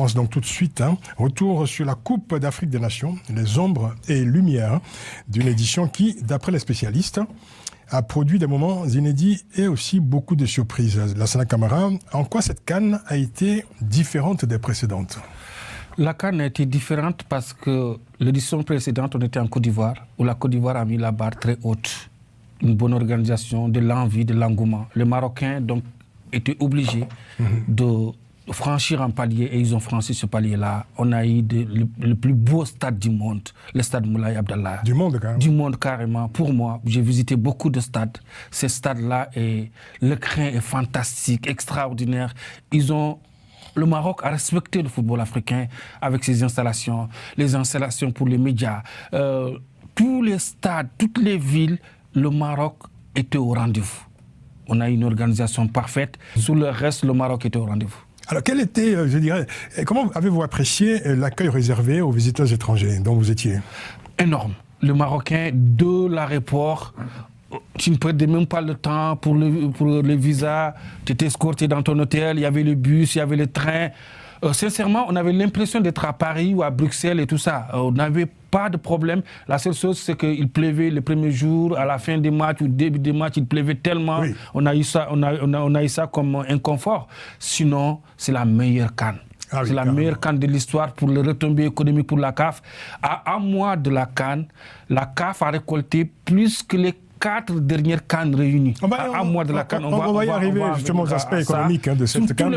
commence donc tout de suite. Retour sur la Coupe d'Afrique des Nations, les ombres et lumières d'une édition qui, d'après les spécialistes, a produit des moments inédits et aussi beaucoup de surprises. Lassana Camara, en quoi cette CAN a été différente des précédentes ? La CAN a été différente parce que l'édition précédente, on était en Côte d'Ivoire, où la Côte d'Ivoire a mis la barre très haute. Une bonne organisation, de l'envie, de l'engouement. Les Marocains, donc, étaient obligés de franchir un palier et ils ont franchi ce palier-là. On a eu le plus beau stade du monde, le stade Moulay Abdallah. Du monde, carrément. Du monde, carrément. Pour moi, j'ai visité beaucoup de stades. Ces stades-là, le crin est fantastique, extraordinaire. Le Maroc a respecté le football africain avec ses installations, les installations pour les médias. Tous les stades, toutes les villes, le Maroc était au rendez-vous. On a une organisation parfaite. Sous le reste, le Maroc était au rendez-vous. Alors, quel était, je dirais, comment avez-vous apprécié l'accueil réservé aux visiteurs étrangers dont vous étiez ? Énorme. Le Marocain, de l'aéroport, tu ne perdais même pas le temps pour le visa, tu étais escorté dans ton hôtel, il y avait le bus, il y avait le train. Sincèrement, on avait l'impression d'être à Paris ou à Bruxelles et tout ça. On n'avait pas de problème. La seule chose, c'est qu'il pleuvait le premier jour, à la fin des matchs ou début des matchs, il pleuvait tellement. Oui. On a eu ça comme inconfort. Sinon, c'est la meilleure CAN. C'est la meilleure CAN de l'histoire pour les retombées économiques pour la CAF. À un mois de la CAN, la CAF a récolté plus que les 4 dernières CAN réunies. À mois de la CAN, on va y arriver justement aux aspects économiques de cette CAN.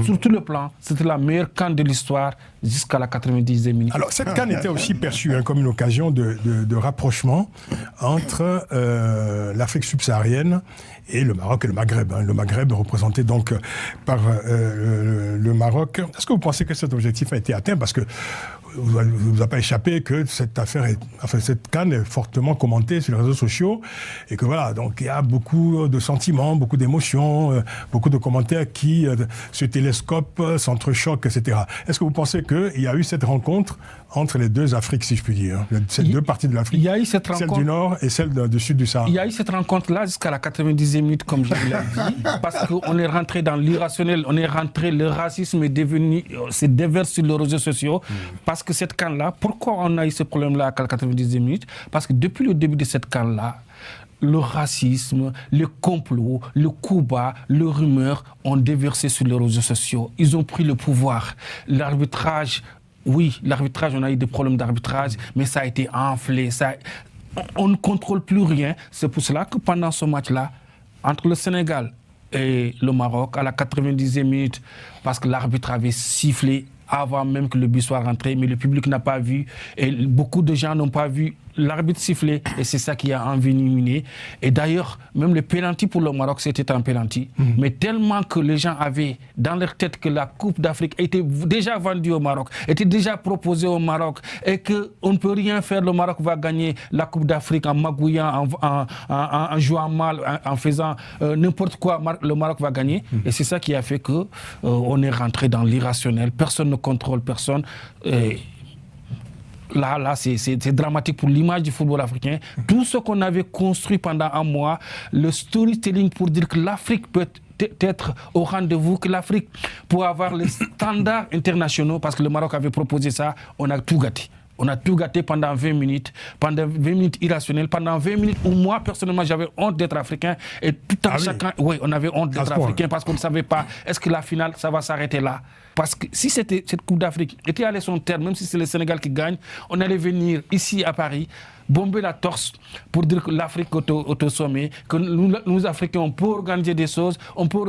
Sur tout le plan, c'était la meilleure CAN de l'histoire jusqu'à la 90e minute. Alors cette CAN était aussi perçue comme une occasion de rapprochement entre l'Afrique subsaharienne et le Maroc et le Maghreb. Le Maghreb représenté donc par le Maroc. Est-ce que vous pensez que cet objectif a été atteint ? Parce que vous ne vous a pas échappé que cette cette CAN est fortement commentée sur les réseaux sociaux et que voilà, donc il y a beaucoup de sentiments, beaucoup d'émotions, beaucoup de commentaires qui se télescopent, s'entrechoquent, etc. Est-ce que vous pensez qu'il y a eu cette rencontre entre les deux Afriques, si je puis dire, ces deux parties de l'Afrique, celle du Nord et celle du Sud du Sahara? Il y a eu cette rencontre-là jusqu'à la 90e minute, comme je l'ai dit, parce qu'on est rentré dans l'irrationnel, le racisme s'est déversé sur les réseaux sociaux, parce que cette CAN-là, pourquoi on a eu ce problème-là à la 90e minute? Parce que depuis le début de cette CAN-là, le racisme, le complot, le coup bas, le rumeur ont déversé sur les réseaux sociaux. Ils ont pris le pouvoir. L'arbitrage, on a eu des problèmes d'arbitrage, mais ça a été enflé. On ne contrôle plus rien. C'est pour cela que pendant ce match-là, entre le Sénégal et le Maroc, à la 90e minute, parce que l'arbitre avait sifflé avant même que le but soit rentré, mais le public n'a pas vu, et beaucoup de gens n'ont pas vu l'arbitre siffler, et c'est ça qui a envenimé. Et d'ailleurs, même le penalty pour le Maroc, c'était un penalty. Mais tellement que les gens avaient dans leur tête que la Coupe d'Afrique était déjà vendue au Maroc, était déjà proposée au Maroc, et qu'on ne peut rien faire, le Maroc va gagner la Coupe d'Afrique en magouillant, en jouant mal, en faisant n'importe quoi, le Maroc va gagner. Et c'est ça qui a fait qu'on est rentré dans l'irrationnel. Personne ne contrôle personne. Là, c'est dramatique pour l'image du football africain. Tout ce qu'on avait construit pendant un mois, le storytelling pour dire que l'Afrique peut être au rendez-vous, que l'Afrique peut avoir les standards internationaux, parce que le Maroc avait proposé ça, on a tout gâté. On a tout gâté pendant 20 minutes irrationnelles, pendant 20 minutes où moi, personnellement, j'avais honte d'être africain. Et tout en chacun, on avait honte d'être africain parce qu'on ne savait pas, est-ce que la finale, ça va s'arrêter là? Parce que si cette Coupe d'Afrique était allée son terme, même si c'est le Sénégal qui gagne, on allait venir ici à Paris, bomber la torse pour dire que l'Afrique est au sommet, que nous, Africains, on peut organiser des choses, on peut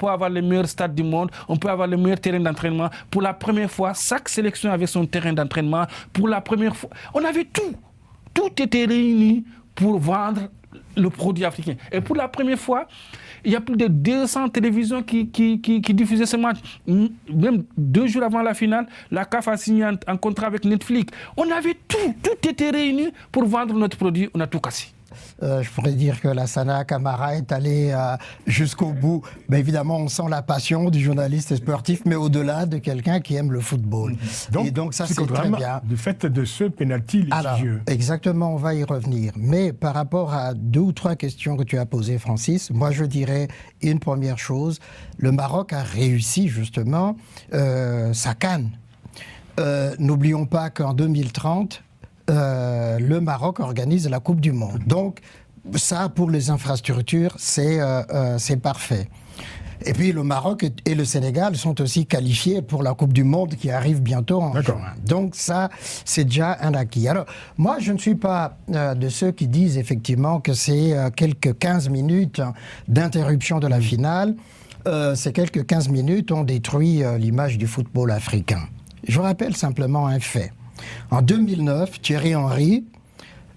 avoir les meilleurs stades du monde, on peut avoir les meilleurs terrains d'entraînement. Pour la première fois, chaque sélection avait son terrain d'entraînement. Pour la première fois, on avait tout. Tout était réuni pour vendre le produit africain. Et pour la première fois, il y a plus de 200 télévisions qui diffusaient ce match. Même 2 jours avant la finale, la CAF a signé un contrat avec Netflix. On avait tout. Tout était réuni pour vendre notre produit. On a tout cassé. Je pourrais dire que Lassana Camara est allé jusqu'au bout. Mais évidemment, on sent la passion du journaliste sportif, mais au-delà de quelqu'un qui aime le football. Donc, et donc ça, c'est très bien. Du fait de ce pénalty litigieux. Alors, exactement, on va y revenir. Mais par rapport à 2 ou 3 questions que tu as posées, Francis, moi, je dirais une première chose. Le Maroc a réussi, justement, sa CAN. N'oublions pas qu'en 2030, le Maroc organise la Coupe du Monde. Donc, ça, pour les infrastructures, c'est parfait. Et puis, le Maroc et le Sénégal sont aussi qualifiés pour la Coupe du Monde qui arrive bientôt en juin. Donc, ça, c'est déjà un acquis. Alors, moi, je ne suis pas de ceux qui disent effectivement que c'est quelques 15 minutes d'interruption de la finale. Ces quelques 15 minutes ont détruit l'image du football africain. Je rappelle simplement un fait. En 2009, Thierry Henry,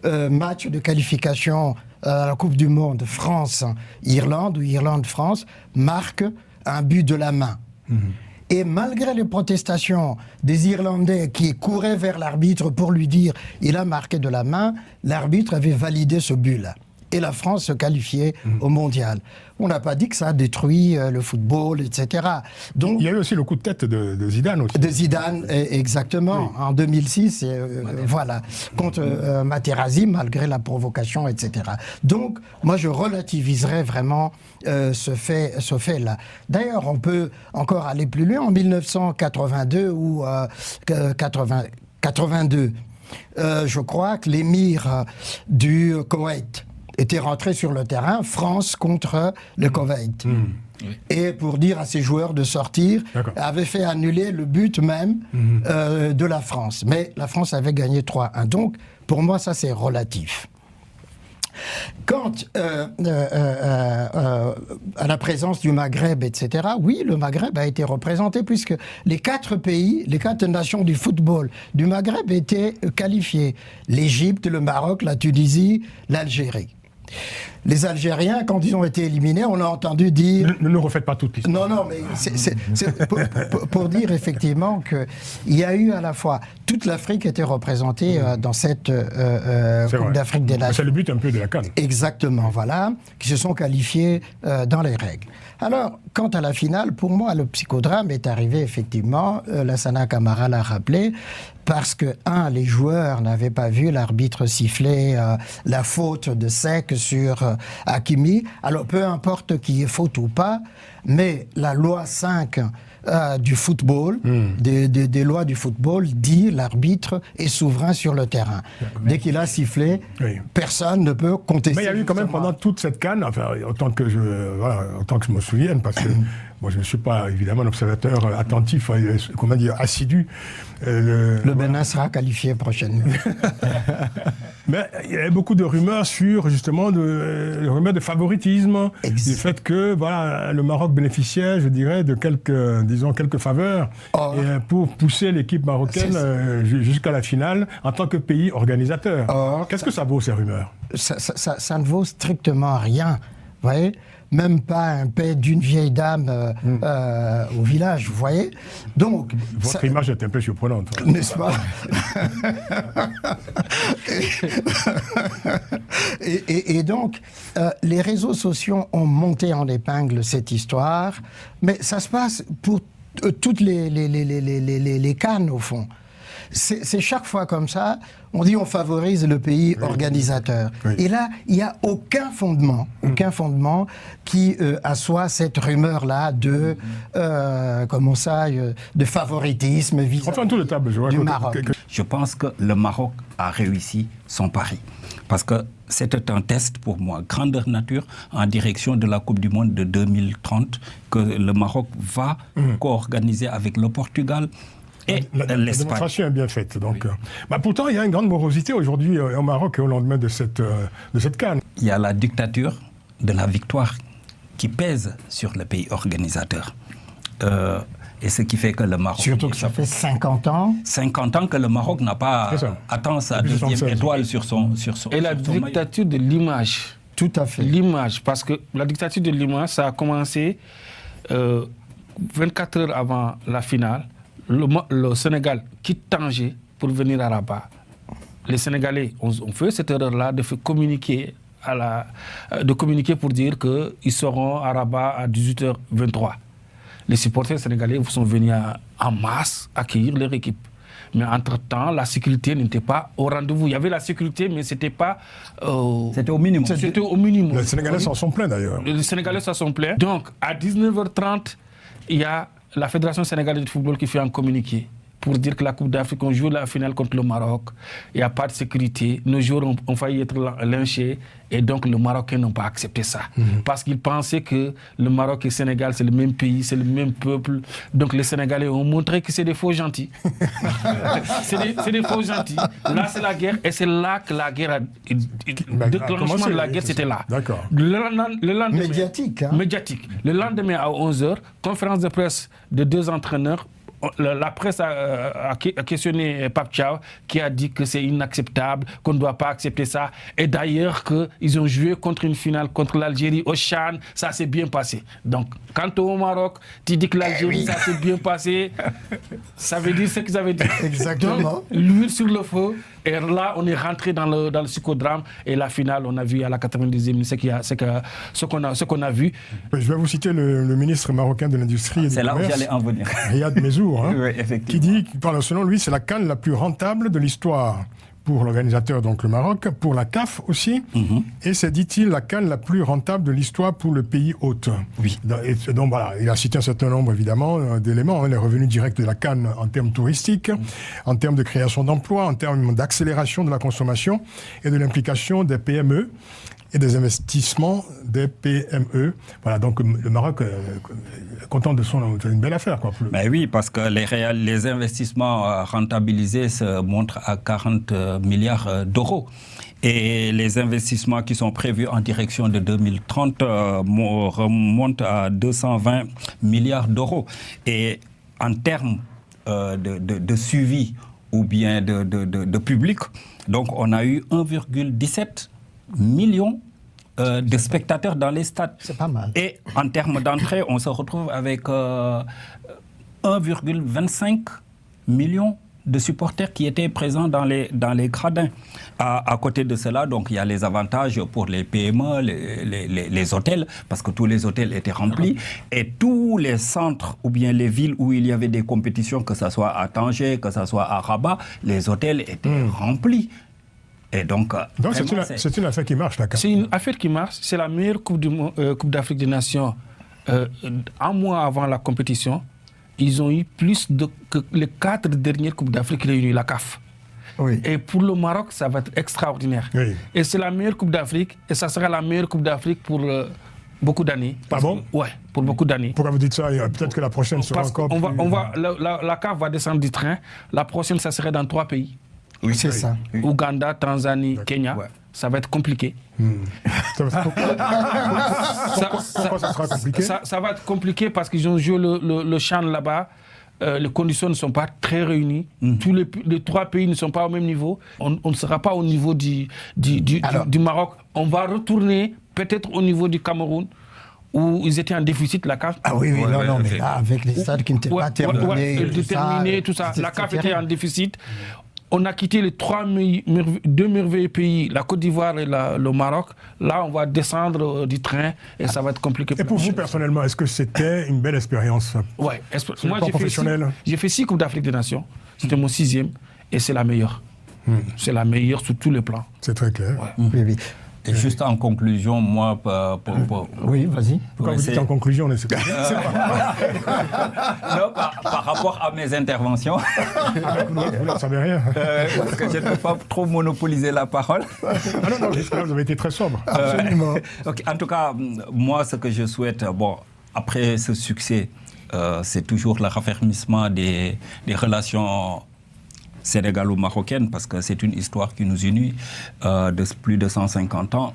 match de qualification à la Coupe du Monde France-Irlande ou Irlande-France, marque un but de la main. Et malgré les protestations des Irlandais qui couraient vers l'arbitre pour lui dire « il a marqué de la main », l'arbitre avait validé ce but-là. Et la France se qualifiait au mondial. On n'a pas dit que ça a détruit le football, etc. Donc, il y a eu aussi le coup de tête de Zidane aussi. De Zidane, exactement, en 2006, voilà, contre Materazzi, malgré la provocation, etc. Donc, moi, je relativiserais vraiment ce fait-là. D'ailleurs, on peut encore aller plus loin. En 1982 ou 82, je crois que l'émir du Koweït était rentré sur le terrain, France contre le Koweït. Et pour dire à ses joueurs de sortir, avait fait annuler le but même de la France. Mais la France avait gagné 3-1. Donc, pour moi, ça, c'est relatif. Quant à la présence du Maghreb, etc., oui, le Maghreb a été représenté puisque les 4 pays, les 4 nations du football du Maghreb étaient qualifiées. L'Égypte, le Maroc, la Tunisie, l'Algérie. Les Algériens, quand ils ont été éliminés, on a entendu dire... Ne refaites pas toute l'histoire. Non, mais c'est pour dire effectivement qu'il y a eu à la fois... Toute l'Afrique était représentée dans cette Coupe d'Afrique des Nations. C'est le but un peu de la CAN. Exactement, voilà, qui se sont qualifiés dans les règles. Alors, quant à la finale, pour moi, le psychodrame est arrivé effectivement, Lassana Camara l'a rappelé, parce que, les joueurs n'avaient pas vu l'arbitre siffler la faute de Seck sur Hakimi. Alors, peu importe qui est faute ou pas, mais la loi 5 du football, des lois du football, dit l'arbitre est souverain sur le terrain. Dès qu'il a sifflé, personne ne peut contester. Mais il y a eu quand même pendant toute cette CAN, enfin, autant que je me souvienne, parce que moi je ne suis pas évidemment un observateur attentif, assidu. Le Bénin sera qualifié prochainement. Mais il y avait beaucoup de rumeurs sur justement rumeurs de favoritisme, du fait que le Maroc bénéficiait, je dirais, de quelques faveurs pour pousser l'équipe marocaine jusqu'à la finale en tant que pays organisateur. Qu'est-ce que ça vaut ces rumeurs? Ça ne vaut strictement rien, vous voyez. Même pas un paix d'une vieille dame au village, vous voyez. Donc, votre image est un peu surprenante. N'est-ce pas? et donc, les réseaux sociaux ont monté en épingle cette histoire, mais ça se passe pour toutes les cannes, au fond. C'est chaque fois comme ça, on dit on favorise le pays organisateur. Et là, il n'y a aucun fondement qui assoit cette rumeur-là de, de favoritisme vis-à-vis du Maroc. Je pense que le Maroc a réussi son pari. Parce que c'était un test pour moi, grandeur nature, en direction de la Coupe du Monde de 2030, que le Maroc va co-organiser avec le Portugal. Et la démonstration est bien faite. Donc, pourtant, il y a une grande morosité aujourd'hui au Maroc et au lendemain de cette CAN. Il y a la dictature de la victoire qui pèse sur le pays organisateur. Et ce qui fait que le Maroc... Surtout que ça fait 50 ans. 50 ans que le Maroc n'a pas atteint sa deuxième étoile sur son Et la dictature de l'image. Tout à fait. L'image, parce que la dictature de l'image, ça a commencé 24 heures avant la finale. Le Sénégal quitte Tanger pour venir à Rabat. Les Sénégalais ont fait cette erreur-là de communiquer de communiquer pour dire qu'ils seront à Rabat à 18h23. Les supporters sénégalais sont venus en masse accueillir leur équipe. Mais entre-temps, la sécurité n'était pas au rendez-vous. Il y avait la sécurité, mais ce n'était pas... C'était au minimum. C'était au minimum. Les Sénégalais s'en sont plaints d'ailleurs. Les Sénégalais s'en sont plaints. Donc, à 19h30, il y a la Fédération sénégalaise de football qui fait un communiqué pour dire que la Coupe d'Afrique, on joue la finale contre le Maroc. Il n'y a pas de sécurité. Nos joueurs ont failli être lynchés. Et donc, les Marocains n'ont pas accepté ça. Parce qu'ils pensaient que le Maroc et le Sénégal, c'est le même pays, c'est le même peuple. Donc, les Sénégalais ont montré que c'est des faux gentils. c'est des faux gentils. Là, c'est la guerre. Et c'est là que la guerre le déclenchement de la guerre, c'était là. D'accord. Le lendemain, Médiatique. Hein. Médiatique. Le lendemain, à 11h, conférence de presse de 2 entraîneurs. La presse a questionné Pape Thiaw qui a dit que c'est inacceptable, qu'on ne doit pas accepter ça. Et d'ailleurs qu'ils ont joué contre une finale contre l'Algérie au Chan, ça s'est bien passé. Donc, quand au Maroc, tu dis que l'Algérie, ça s'est bien passé, ça veut dire ce qu'ils avaient dit. Exactement. Donc, l'huile sur le feu. Et là, on est rentré dans le psychodrame. Et la finale, on a vu à la 90e minute ce qu'on a vu. Je vais vous citer le ministre marocain de l'Industrie et du Commerce. C'est là où j'allais en venir. Riyad Mezour, Oui, qui dit, selon lui, c'est la CAN la plus rentable de l'histoire pour l'organisateur, donc le Maroc, pour la CAF aussi, et c'est, dit-il, la CAN la plus rentable de l'histoire pour le pays hôte. Oui. Et donc voilà, il a cité un certain nombre, évidemment, d'éléments, les revenus directs de la CAN en termes touristiques, en termes de création d'emplois, en termes d'accélération de la consommation et de l'implication des PME et des investissements des PME. Voilà, donc le Maroc est content de c'est une belle affaire, quoi. Ben oui, parce que les investissements rentabilisés se montrent à 40 milliards d'euros. Et les investissements qui sont prévus en direction de 2030 remontent à 220 milliards d'euros. Et en termes de suivi ou bien de public, donc on a eu 1,17 millions de spectateurs dans les stades. C'est pas mal. Et en termes d'entrée, on se retrouve avec 1,25 million de supporters qui étaient présents dans les gradins. À côté de cela, donc, il y a les avantages pour les PME, les hôtels, parce que tous les hôtels étaient remplis. Et tous les centres ou bien les villes où il y avait des compétitions, que ce soit à Tanger, que ce soit à Rabat, les hôtels étaient remplis. Et donc c'est une affaire qui marche, là. C'est une affaire qui marche. C'est la meilleure Coupe d'Afrique des Nations. Un mois avant la compétition, ils ont eu plus que les 4 dernières Coupes d'Afrique réunies, la CAF. Oui. Et pour le Maroc, ça va être extraordinaire. Oui. Et c'est la meilleure Coupe d'Afrique. Et ça sera la meilleure Coupe d'Afrique pour beaucoup d'années. Ah bon? Ouais, pour beaucoup d'années. Pourquoi vous dites ça? Peut-être que la prochaine sera encore plus... La CAF va descendre du train. La prochaine, ça serait dans 3 pays. Oui, c'est ça. Ouganda, Tanzanie, Kenya. Ouais. Ça va être compliqué. Pourquoi ça sera compliqué? Ça va être compliqué parce qu'ils ont joué le Chan là-bas. Les conditions ne sont pas très réunies. Tous les 3 pays ne sont pas au même niveau. On ne sera pas au niveau du Maroc. On va retourner peut-être au niveau du Cameroun, où ils étaient en déficit, la CAF. Ah oui, mais là, avec les stades qui n'étaient pas terminés. Tout ça. La CAF était en déficit. On a quitté les 2 merveilleux pays, la Côte d'Ivoire et le Maroc. Là, on va descendre du train et ça va être compliqué. Et pour vous, personnellement, est-ce que c'était une belle expérience? Oui. Moi, j'ai fait 6 Coupes d'Afrique des Nations. C'était mon 6e et c'est la meilleure. C'est la meilleure sur tous les plans. C'est très clair. Ouais. Oui. Et juste en conclusion, moi... oui, vas-y. Pourquoi vous dites en conclusion? Non, par rapport à mes interventions... Vous n'en savez rien. Parce que je ne peux pas trop monopoliser la parole. Non, jusque-là, vous avez été très sobre. Absolument. Okay, en tout cas, moi, ce que je souhaite, après ce succès, c'est toujours le raffermissement des relations sénégalo-marocaine, parce que c'est une histoire qui nous unit de plus de 150 ans.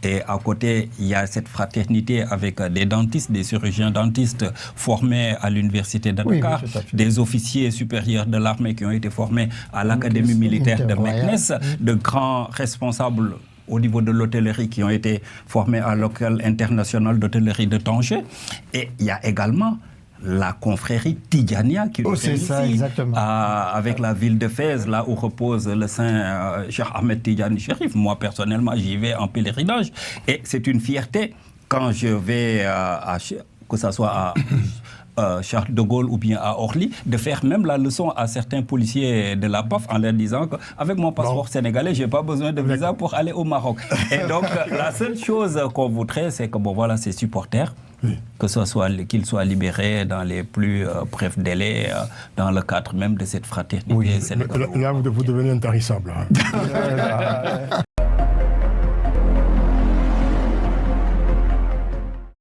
Et à côté, il y a cette fraternité avec des dentistes, des chirurgiens dentistes formés à l'université de Dakar, des officiers supérieurs de l'armée qui ont été formés à l'Académie militaire de Meknès, de grands responsables au niveau de l'hôtellerie qui ont été formés à l'École internationale d'hôtellerie de Tanger. Et il y a également la confrérie Tidjania qui nous c'est ça, ici, exactement. avec la ville de Fès, là où repose le saint Cheikh Ahmed Tidjani Chérif. Moi, personnellement, j'y vais en pèlerinage. Et c'est une fierté quand je vais, que ce soit à Charles de Gaulle ou bien à Orly, de faire même la leçon à certains policiers de la PAF en leur disant qu'avec mon passeport sénégalais, je n'ai pas besoin de visa pour aller au Maroc. Et donc, la seule chose qu'on voudrait, c'est que ces supporters, que ce soit qu'ils soient libérés dans les plus brefs délais, dans le cadre même de cette fraternité sénégalaise. Là, vous devenez intarissable.